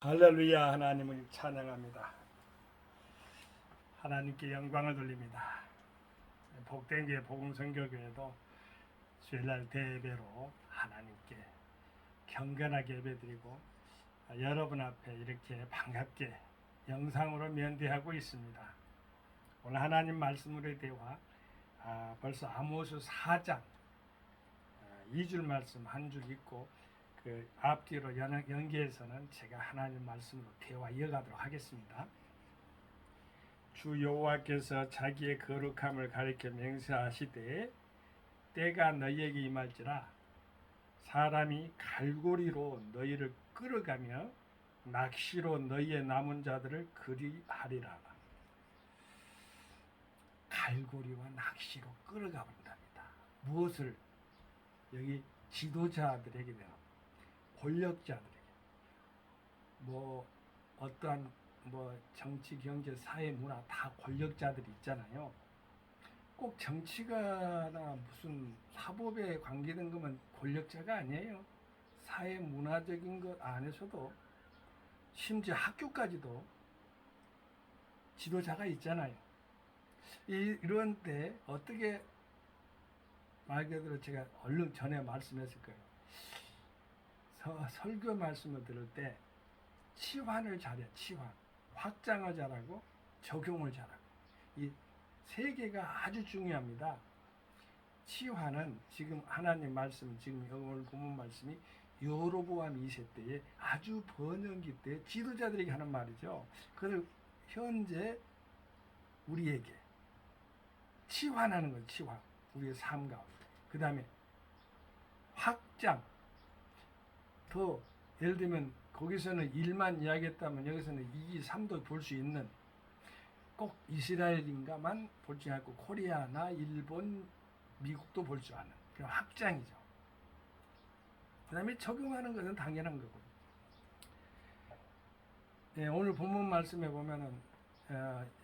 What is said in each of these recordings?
할렐루야. 하나님을 찬양합니다. 하나님께 영광을 돌립니다. 복된교회 복음선교교회도 주일날 대예배로 하나님께 경건하게 예배드리고 여러분 앞에 이렇게 반갑게 영상으로 면대하고 있습니다. 오늘 하나님 말씀으로의 대화, 벌써 아모스 4장 2줄 말씀 한 줄 읽고 그 앞뒤로 연계해서는 제가 하나님 말씀으로 대화 이어가도록 하겠습니다. 주 여호와께서 자기의 거룩함을 가리켜 맹세하시되 때가 너희에게 임할지라 사람이 갈고리로 너희를 끌어가며 낚시로 너희의 남은 자들을 그리하리라. 갈고리와 낚시로 끌어가 본답니다. 무엇을? 여기 지도자들에게 되는 권력자들에게 어떠한 정치, 경제, 사회, 문화 다 권력자들이 있잖아요. 꼭 정치가나 무슨 사법에 관계된 것만 권력자가 아니에요. 사회, 문화적인 것 안에서도 심지어 학교까지도 지도자가 있잖아요. 이런 때 어떻게 말 그대로 제가 얼른 전에 말씀했을 거예요. 설교 말씀을 들을 때 치환을 잘해. 치환. 확장을 잘하고 적용을 잘하고. 이 세 개가 아주 중요합니다. 치환은 지금 하나님 말씀, 지금 오늘 본문 말씀이 여로보암 2세 때에 아주 번영기 때 지도자들에게 하는 말이죠. 그걸 현재 우리에게 치환하는 거예요. 치환. 우리의 삶 가운데. 그 다음에 확장. 더 예를 들면 거기서는 1만 이야기했다면 여기서는 2, 3도 볼 수 있는, 꼭 이스라엘인가만 볼지 않고 코리아나 일본, 미국도 볼 줄 아는 그런 확장이죠. 그 다음에 적용하는 것은 당연한 거고. 네, 오늘 본문 말씀에 보면은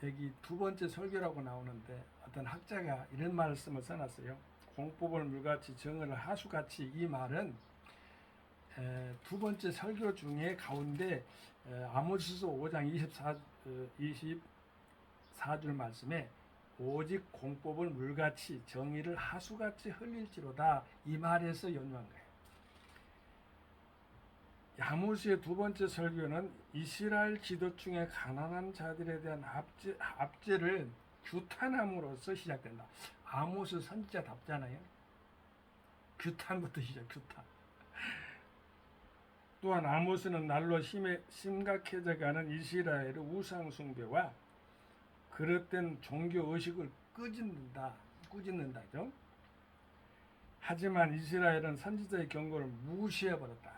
여기 두 번째 설교라고 나오는데 어떤 학자가 이런 말씀을 써놨어요. 공법을 물같이 정을 하수같이. 이 말은 두 번째 설교 중에 가운데 아모스서 5장 24줄 말씀에 오직 공법을 물같이 정의를 하수같이 흘릴지로다, 이 말에서 연유한 거예요. 아모스의 두 번째 설교는 이스라엘 지도층의 가난한 자들에 대한 압제를 규탄함으로써 시작된다. 아모스 선지자답잖아요. 규탄부터 시작. 규탄. 또한 아모스는 날로 심각해져가는 이스라엘의 우상 숭배와 그릇된 종교 의식을 꾸짖는다죠. 하지만 이스라엘은 선지자의 경고를 무시해버렸다.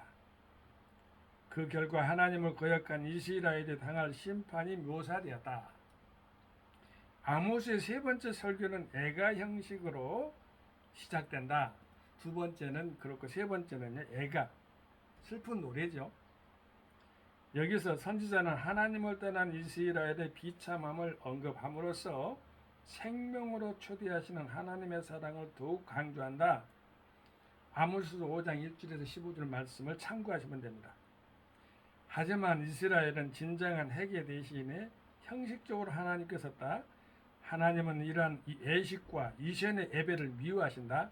그 결과 하나님을 거역한 이스라엘이 당할 심판이 묘사되었다. 아모스의 세 번째 설교는 애가 형식으로 시작된다. 두 번째는 그렇고 세 번째는요, 애가, 슬픈 노래죠. 여기서 선지자는 하나님을 떠난 이스라엘의 비참함을 언급함으로써 생명으로 초대하시는 하나님의 사랑을 더욱 강조한다. 아모스 5장 1절에서 15절 말씀을 참고하시면 됩니다. 하지만 이스라엘은 진정한 회개 대신에 형식적으로 하나님께 섰다. 하나님은 이러한 예식과 이전의 예배를 미워하신다.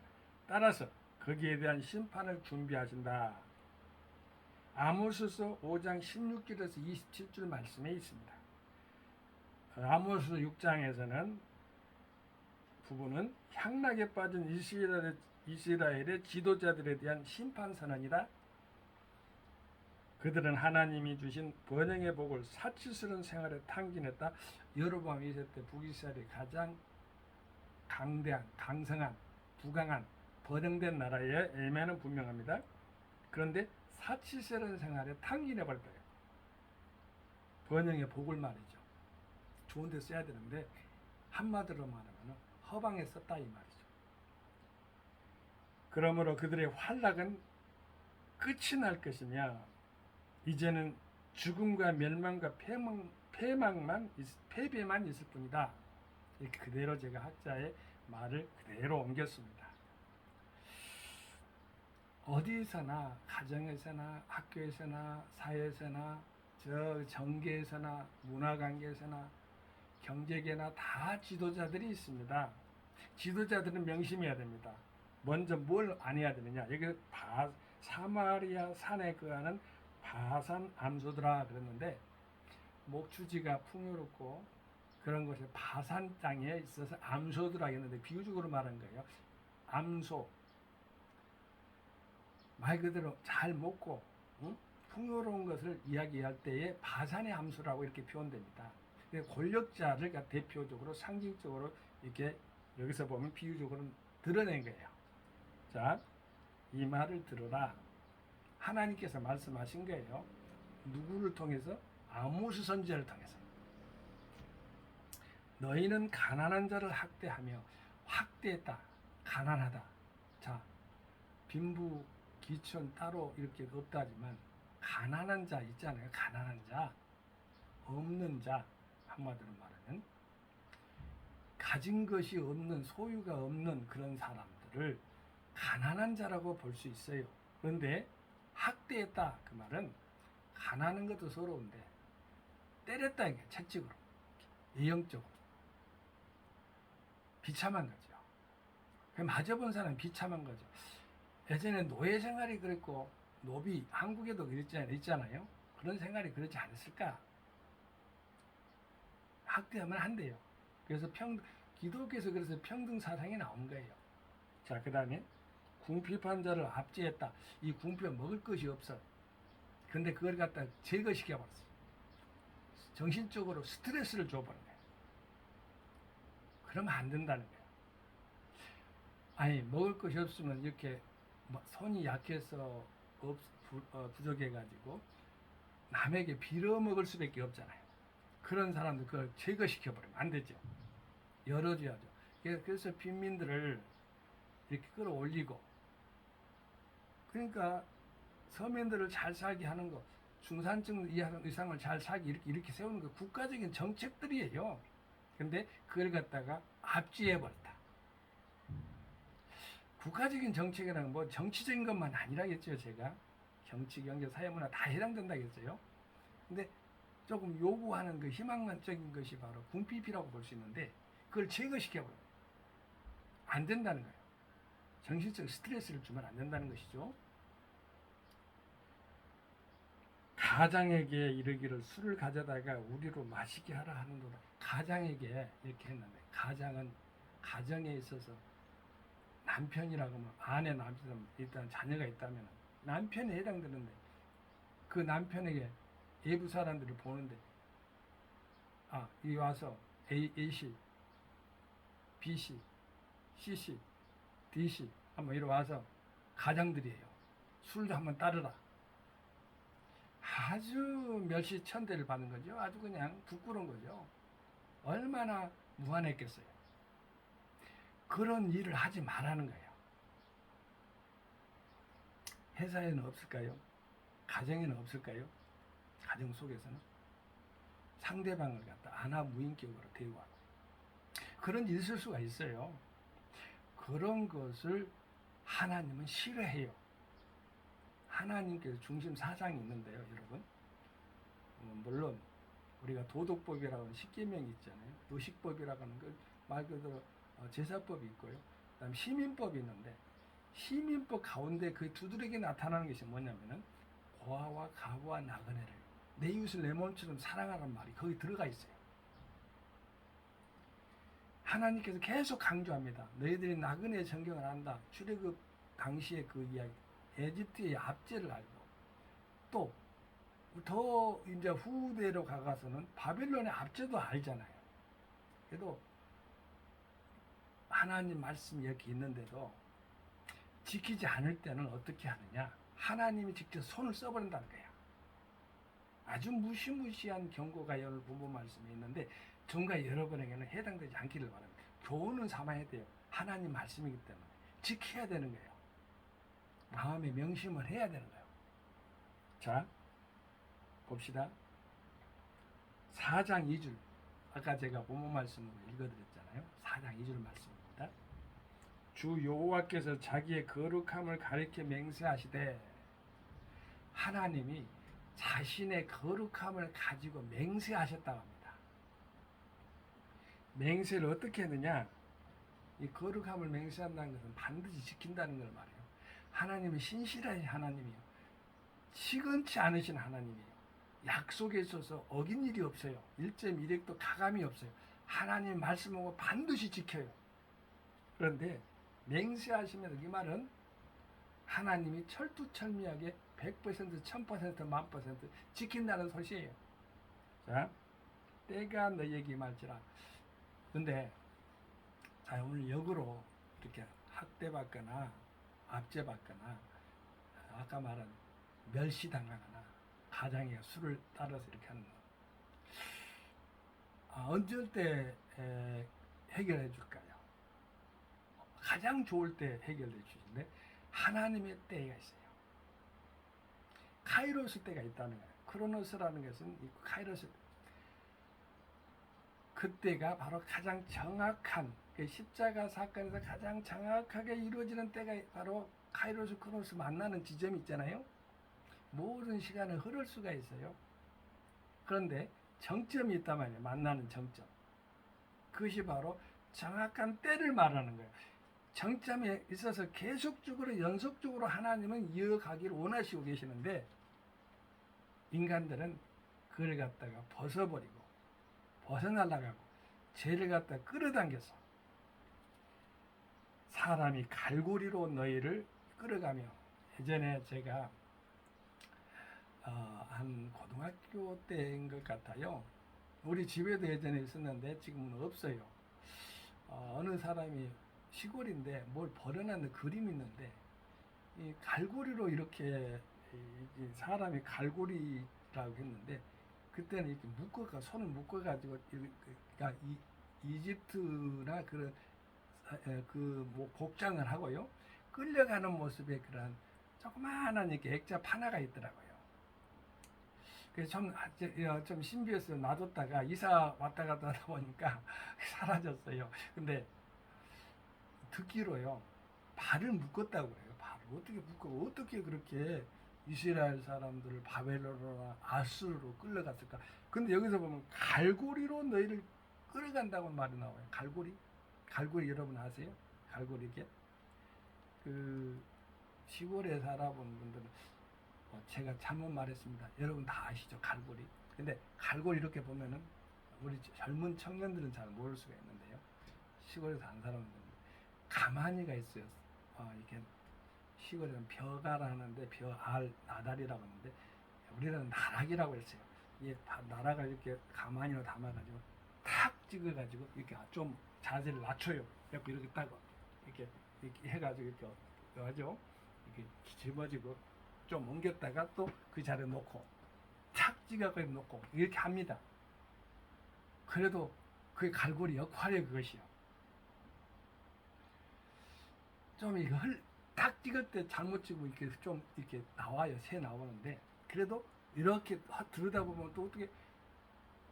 따라서 거기에 대한 심판을 준비하신다. 아모스서 5장 16절에서 27절 말씀에 있습니다. 아모스 6장에서는 부분은 향락에 빠진 이스라엘의 지도자들에 대한 심판 선언이다. 그들은 하나님이 주신 번영의 복을 사치스러운 생활에 탕진했다. 여로보암 2세 때 북이스라엘이 가장 강성한, 부강한, 번영된 나라의 예매는 분명합니다. 그런데 사치스러운 생활에 탕진해버렸다. 번영의 복을 말이죠. 좋은 데 써야 되는데 한마디로 말하면 허방에 썼다, 이 말이죠. 그러므로 그들의 활락은 끝이 날 것이며 이제는 죽음과 멸망과 패배만 있을 뿐이다. 이렇게 그대로 제가 학자의 말을 그대로 옮겼습니다. 어디서나, 가정에서나, 학교에서나, 사회에서나 저 정계에서나 문화관계에서나 경제계나 다 지도자들이 있습니다. 지도자들은 명심해야 됩니다. 먼저 뭘 안 해야 되느냐. 여기 사마리아 산에 거하는 바산 암소들아 그랬는데 목주지가 풍요롭고 그런 곳에 바산 땅에 있어서 암소들아 했는데 비유적으로 말한 거예요. 암소 말 그대로 잘 먹고 응? 풍요로운 것을 이야기할 때에 바산의 암소라고 이렇게 표현됩니다. 권력자를 대표적으로 상징적으로 이렇게 여기서 보면 비유적으로 드러낸 거예요. 자, 이 말을 들어라. 하나님께서 말씀하신 거예요. 누구를 통해서? 아모스 선지자를 통해서. 너희는 가난한 자를 학대하며 학대했다. 가난하다. 자, 빈부 기천 따로 이렇게 없다지만 가난한 자 있잖아요. 가난한 자, 없는 자, 한마디로 말하면 가진 것이 없는, 소유가 없는 그런 사람들을 가난한 자라고 볼 수 있어요. 그런데 학대했다 그 말은 가난한 것도 서러운데 때렸다 이게 채찍으로, 예형적으로 비참한 거죠. 맞아본 사람은 비참한 거죠. 예전에 노예 생활이 그랬고 노비 한국에도 있잖아요. 그런 생활이 그렇지 않았을까? 학대하면 안 돼요. 그래서 기독교에서 그래서 평등 사상이 나온 거예요. 자, 그 다음에 궁핍한 자를 압제했다. 이 궁핍에 먹을 것이 없어. 근데 그걸 갖다 제거시켜버렸어. 정신적으로 스트레스를 줘버린 거예요. 그러면 안 된다는 거예요. 아니, 먹을 것이 없으면 이렇게 손이 약해서 부족해가지고 남에게 빌어먹을 수밖에 없잖아요. 그런 사람들 그걸 제거시켜버리면 안 되죠. 열어줘야죠. 그래서 빈민들을 이렇게 끌어올리고, 그러니까 서민들을 잘 살게 하는 거, 중산층 이상을 잘 살게 이렇게 세우는 거 국가적인 정책들이에요. 근데 그걸 갖다가 압제해버렸다. 국가적인 정책이라는 뭐 정치적인 것만 아니라겠죠. 제가 정치, 경제, 사회문화 다 해당된다겠어요. 근데 조금 요구하는 그 희망적인 것이 바로 궁핍이라고 볼 수 있는데 그걸 제거시켜버려요. 안 된다는 거예요. 정신적 스트레스를 주면 안 된다는 것이죠. 가장에게 이르기를 술을 가져다가 우리로 마시게 하라 하는도다. 가장에게 이렇게 했는데, 가장은 가정에 있어서 남편이라고 하면 아내, 남편, 일단 자녀가 있다면 남편에 해당되는데 그 남편에게 외부 사람들을 보는데 이 와서 A씨, B씨, C씨, D씨 한번 이리 와서 가장들이에요. 술도 한번 따르라. 아주 멸시천대를 받는 거죠. 아주 그냥 부끄러운 거죠. 얼마나 무한했겠어요. 그런 일을 하지 말라는 거예요. 회사에는 없을까요? 가정에는 없을까요? 가정 속에서는 상대방을 갖다 안하무인격으로 대우하고 그런 일이 있을 수가 있어요. 그런 것을 하나님은 싫어해요. 하나님께서 중심 사상이 있는데요, 여러분. 물론 우리가 도덕법이라고 하는 십계명이 있잖아요. 요식법이라고 하는 말 그대로 제사법이 있고요. 그다음 시민법이 있는데 시민법 가운데 그 두드러기 나타나는 것이 뭐냐면은 고아와 가부와 나그네를 내 이웃을 내 몸처럼 사랑하라는 말이 거기 들어가 있어요. 하나님께서 계속 강조합니다. 너희들이 나그네의 정경을 안다. 출애굽 당시의 그 이야기, 에집트의 압제를 알고 또 더 이제 후대로 가가서는 바빌론의 압제도 알잖아요. 그래도 하나님 말씀이 이렇게 있는데도 지키지 않을 때는 어떻게 하느냐? 하나님이 직접 손을 써버린다는 거야. 아주 무시무시한 경고가 오늘 본문 말씀에 있는데 저가 여러분에게는 해당되지 않기를 바랍니다. 교훈은 삼아야 돼요. 하나님 말씀이기 때문에 지켜야 되는 거예요. 마음에 명심을 해야 되는 거예요. 자, 봅시다. 4장 2절 아까 제가 본문 말씀으로 읽어드렸잖아요. 4장 2절 말씀입니다. 주 여호와께서 자기의 거룩함을 가리켜 맹세하시되 하나님이 자신의 거룩함을 가지고 맹세하셨다고 합니다. 맹세를 어떻게 했느냐? 이 거룩함을 맹세한다는 것은 반드시 지킨다는 걸 말해요. 하나님은 신실하신 하나님이요. 시건치 않으신 하나님이에요. 약속에 있어서 어긴 일이 없어요. 1.1핵도 가감이 없어요. 하나님 말씀하고 반드시 지켜요. 그런데 맹세하시면서 이 말은 하나님이 철두철미하게 100%, 1000%, 10,000% 지킨다는 소식이에요. 자, 때가 너에게 임할지라. 근데 자, 오늘 역으로 이렇게 학대받거나 압제받거나 아까 말한 멸시당하거나 가장에 술을 따라서 이렇게 하는 거. 언제 때 해결해 줄까요? 가장 좋을 때 해결해 주시는데 하나님의 때가 있어요. 카이로스 때가 있다는 거예요. 크로노스라는 것은 카이로스 그때가 바로 가장 정확한 십자가 사건에서 가장 정확하게 이루어지는 때가 바로 카이로스 크로노스 만나는 지점이 있잖아요. 모든 시간은 흐를 수가 있어요. 그런데 정점이 있단 말이에요. 만나는 정점. 그것이 바로 정확한 때를 말하는 거예요. 정점에 있어서 계속적으로 연속적으로 하나님은 이어가기를 원하시고 계시는데 인간들은 그걸 갖다가 벗어버리고 벗어나려고 죄를 갖다 끌어당겨서 사람이 갈고리로 너희를 끌어가며 예전에 제가 한 고등학교 때인 것 같아요. 우리 집에도 예전에 있었는데 지금은 없어요. 어느 사람이 시골인데 뭘 버려놨는 그림이 있는데 이 갈고리로 이렇게 사람이 갈고리라고 했는데 그때는 이렇게 묶어가 손을 묶어가지고 그러니까 이집트나 그런 뭐 복장을 하고요 끌려가는 모습의 그런 조그마한 이렇게 액자 하나가 있더라고요. 그래서 좀 신비해서 놔뒀다가 이사 왔다 갔다 하다 보니까 사라졌어요. 근데 듣기로요 발을 묶었다고 해요. 발을 어떻게 묶고 어떻게 그렇게 이스라엘 사람들을 바벨론이나 아수르로 끌려갔을까? 근데 여기서 보면 갈고리로 너희를 끌어간다고 말이 나와요. 갈고리 여러분 아세요? 갈고리 이게 그 시골에 살아본 분들은 제가 잘못 말했습니다. 여러분 다 아시죠? 갈고리. 근데 갈고리 이렇게 보면은 우리 젊은 청년들은 잘 모를 수가 있는데요. 시골에서 안 살아본 분들 가마니가 있어요. 이렇게 시골에는 벼가라 하는데 벼알 나달이라고 하는데 우리는 나락이라고 했어요. 이게 나락을 이렇게 가마니로 담아가지고 탁 찍어가지고 이렇게 좀 자세를 낮춰요. 이렇게 딱 이렇게 해가지고 이렇게 하죠. 이렇게 집어지고 좀 옮겼다가 또 그 자리에 놓고 탁 찍어가지고 놓고 이렇게 합니다. 그래도 그게 갈고리 역할이에요. 그것이요. 좀 이거 딱 찍을 때 잘못 찍으면 이렇게 좀 이렇게 나와요. 새 나오는데 그래도 이렇게 들여다보면 또 어떻게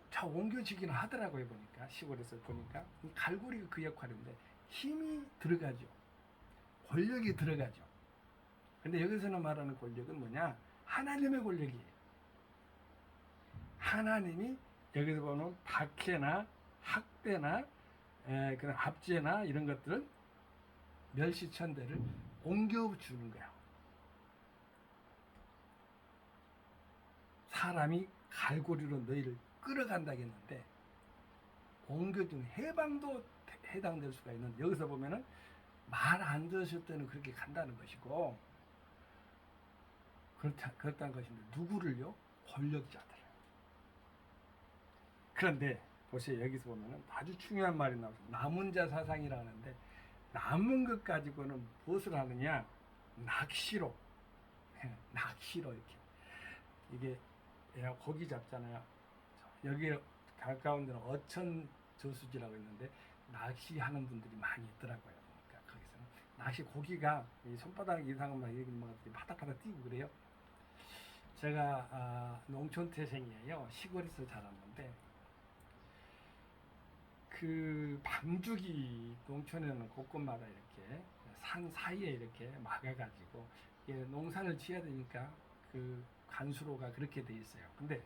잘 옮겨지기는 하더라고요. 보니까 시골에서 보니까 갈고리가 그 역할인데 힘이 들어가죠. 권력이 들어가죠. 근데 여기서는 말하는 권력은 뭐냐? 하나님의 권력이에요. 하나님이 여기서 보는 박해나 학대나 그런 압제나 이런 것들은 멸시천대를 옮겨주는 거야. 사람이 갈고리로 너희를 끌어간다겠는데 옮겨주는 해방도 해당될 수가 있는데 여기서 보면은 말 안 들으실 때는 그렇게 간다는 것이고 그렇다는 것인데 누구를요? 권력자들을. 그런데 보세요. 여기서 보면은 아주 중요한 말이 나와서 남은 자 사상이라 하는데 남은 것 가지고는 무엇을 하느냐? 낚시로 이렇게 이게 고기 잡잖아요. 여기 가까운 데는 어천 저수지라고 있는데 낚시하는 분들이 많이 있더라고요. 그러니까 거기서는 낚시 고기가 이 손바닥 이상만 이렇게 바닥바닥 뛰고 그래요. 제가 농촌 태생이에요. 시골에서 자랐는데 그 방죽이 농촌에는 곳곳마다 이렇게 산 사이에 이렇게 막아가지고 농사를 지어야 되니까 그 간수로가 그렇게 돼 있어요. 근데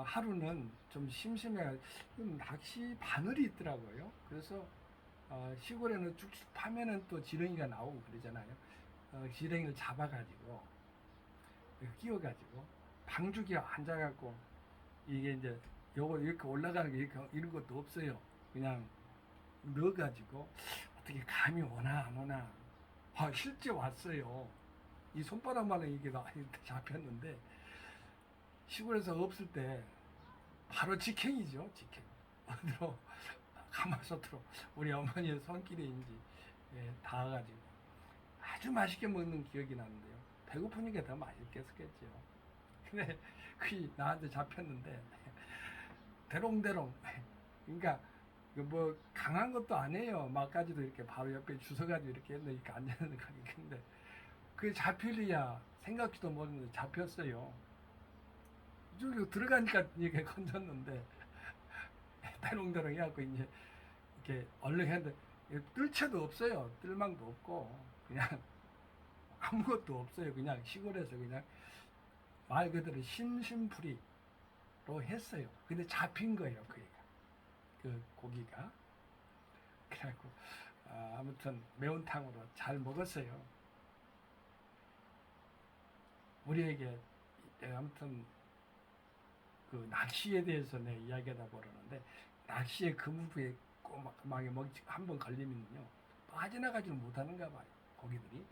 하루는 좀 심심해 낚시 바늘이 있더라고요. 그래서 시골에는 쭉쭉 파면은 또 지렁이가 나오고 그러잖아요. 지렁이를 잡아가지고 끼워가지고 방죽에 앉아갖고 이게 이제 요거 이렇게 올라가는 게 이런 것도 없어요. 그냥 넣어가지고 어떻게 감이 오나 안 오나. 실제 왔어요. 이 손바닥만한 이게 잡혔는데 시골에서 없을 때 바로 직행이죠. 직행. 어디로 가마솥으로 우리 어머니의 손길인지 닿아가지고 아주 맛있게 먹는 기억이 나는데요. 배고프니까 더 맛있겠었겠죠. 근데 그게 나한테 잡혔는데 대롱대롱. 그러니까 뭐 강한 것도 아니에요. 막까지도 이렇게 바로 옆에 주워가지고 이렇게 이렇게 앉아있는 거니까. 그게 잡힐리야 생각지도 못했는데 잡혔어요. 이쪽으로 들어가니까 이게 건졌는데 대롱대롱 해갖고 이제 이렇게 얼른 했는데 뜰채도 없어요. 뜰망도 없고 그냥 아무것도 없어요. 그냥 시골에서 그냥 말 그대로 심심풀이로 했어요. 근데 잡힌 거예요. 그 고기가. 그래갖고 아무튼 매운탕으로 잘 먹었어요. 우리에게 아무튼 그 낚시에 대해서 내 이야기하다 보려는데 낚시의 그무부에 꼬막꼬막에 한번 걸리면요 빠져나가지를 못하는가 봐요. 고기들이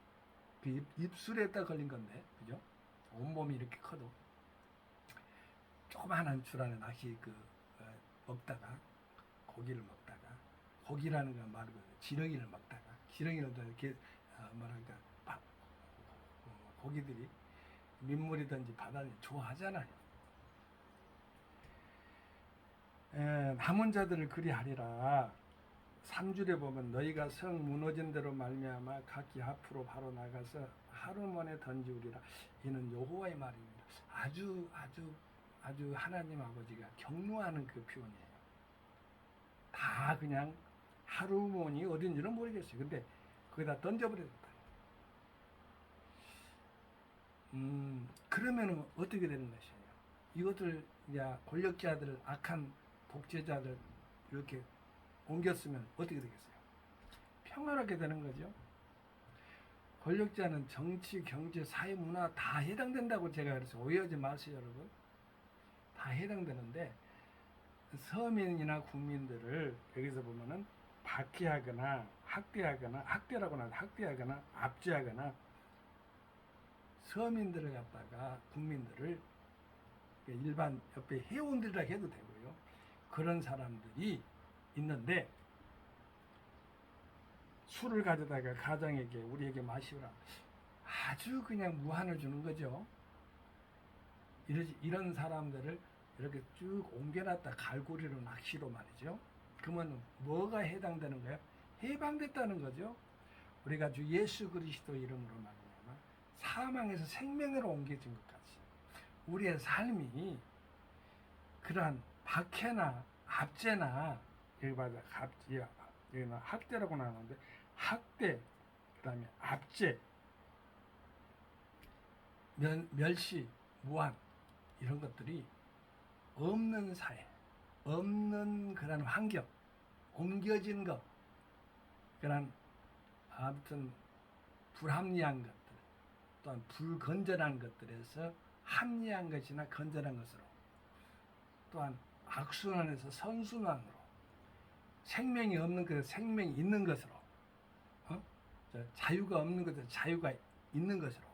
그 입술에다 걸린 건데 그죠? 온몸이 이렇게 커도 조그마한 줄 안에 낚시 먹다가 고기를 먹다가 고기라는 건 말고 지렁이를 먹다가 지렁이를 이렇게 뭐랄까 고기들이 민물이든지 바다든지 좋아하잖아요. 남은 자들을 그리하리라. 3절에 보면 너희가 성 무너진 대로 말미암아 각기 앞으로 바로 나가서 하루 만에 던지우리라. 이는 여호와의 말입니다. 아주 하나님 아버지가 격려하는 그 표현이에요. 다 그냥 하루몬이 어딘지는 모르겠어요. 근데 거기다 던져버렸다. 그러면은 어떻게 되는 것이에요? 이것들 이제 권력자들, 악한 독재자들 이렇게 옮겼으면 어떻게 되겠어요? 평화롭게 되는 거죠. 권력자는 정치, 경제, 사회, 문화 다 해당된다고 제가 그래서 오해하지 마세요, 여러분. 다 해당되는데 서민이나 국민들을 여기서 보면은 박해하거나 학대하거나 압제하거나 서민들을 갖다가 국민들을 일반 옆에 회원들이라 해도 되고요. 그런 사람들이 있는데 술을 가져다가 가정에게 우리에게 마시라. 아주 그냥 무한을 주는 거죠. 이런 사람들을 이렇게 쭉 옮겨놨다 갈고리로 낚시로 말이죠. 그러면 뭐가 해당되는 거예요? 해방됐다는 거죠. 우리가 주 예수 그리스도 이름으로 말미암아 사망에서 생명으로 옮겨진 것 같이 우리의 삶이 그러한 박해나 압제나 여기 봐서 여기는 학대라고 나오는데 학대 그다음에 압제 멸시 무한 이런 것들이 없는 사회 없는 그런 환경 옮겨진 것 그런 아무튼 불합리한 것들 또한 불건전한 것들에서 합리한 것이나 건전한 것으로 또한 악순환에서 선순환으로 생명이 없는 것에서 생명이 있는 것으로 자유가 없는 것에서 자유가 있는 것으로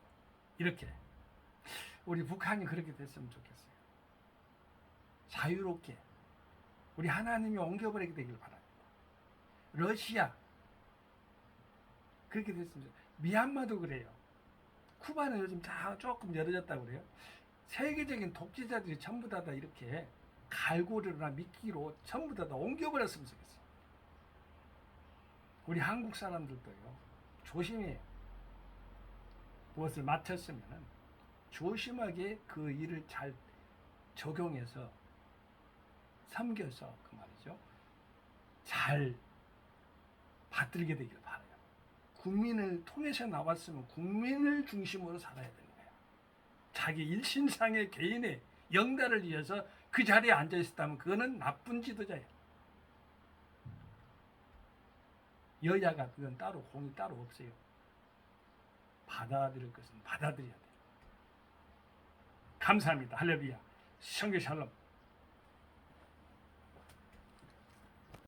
이렇게 우리 북한이 그렇게 됐으면 좋겠어요. 자유롭게 우리 하나님이 옮겨버리게 되길 바랍니다. 러시아 그렇게 됐으면 좋겠어요. 미얀마도 그래요. 쿠바는 요즘 조금 열어졌다고 그래요. 세계적인 독재자들이 전부 다 이렇게 갈고리나 미끼로 전부 다 옮겨버렸으면 좋겠어요. 우리 한국 사람들도요. 조심해요. 무엇을 맡았으면 조심하게 그 일을 잘 적용해서 섬겨서 그 말이죠. 잘 받들게 되길 바라요. 국민을 통해서 나왔으면 국민을 중심으로 살아야 됩니다. 자기 일신상의 개인의 영달을 위해서 그 자리에 앉아 있었다면 그거는 나쁜 지도자예요. 여야가 그건 따로 공이 따로 없어요. 받아들일 것은 받아들여야 돼요. 감사합니다. 할렐루야. 성교 샬롬.